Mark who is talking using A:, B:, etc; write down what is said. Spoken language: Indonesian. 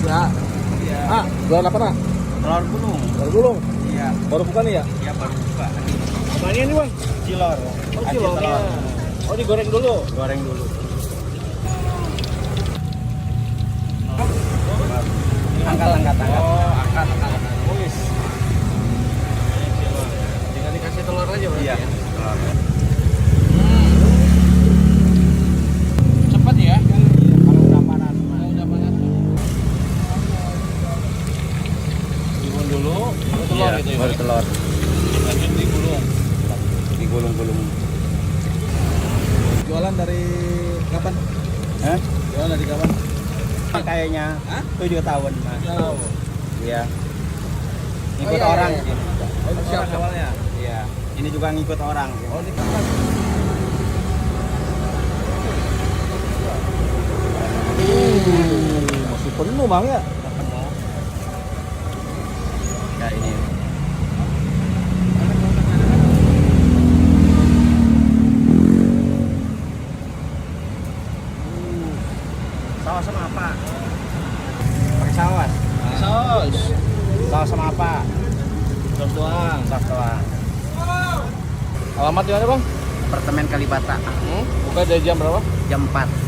A: Ya.
B: Iya.
A: Ah, jualan apa nak?
B: Telur gulung.
A: Telur gulung.
B: Iya.
A: Baru buka nih ya?
B: Iya baru buka.
A: Apaan ini bang?
B: Cilor.
A: Oh
B: Aci
A: cilornya.
B: telur.
A: Oh digoreng dulu.
B: Goreng dulu. Angkat.
A: Oh angkat. Wis. Tinggal dikasih telur aja berarti
B: Iya.
A: ya?
B: Telur.
A: Cepat ya?
B: Iya. Kalau udah panas.
A: Kalau udah panas. Digulung dulu, baru telur
B: Iya,
A: gitu ya?
B: baru telur.
A: Lanjut digulung.
B: Digulung-gulung.
A: Jualan dari kapan?
B: Hah?
A: Jualan dari kapan?
B: Kayaknya
A: Hah?
B: 7 tahun. Mas.
A: Tahu.
B: Iya.
A: Oh,
B: Ngikut
A: iya,
B: orang.
A: iya, iya. Oh itu siap awalnya?
B: Iya. Ini juga ngikut orang.
A: Oh di kapan? Masih penuh bang ya?
B: Ya ini. Saus sama apa? Pakai saus.
A: Saus.
B: Saus sama apa?
A: Saus doang.
B: Saus doang.
A: Alamat di mana bang?
B: Apartemen Kalibata.
A: Buka dari jam berapa?
B: Jam 4.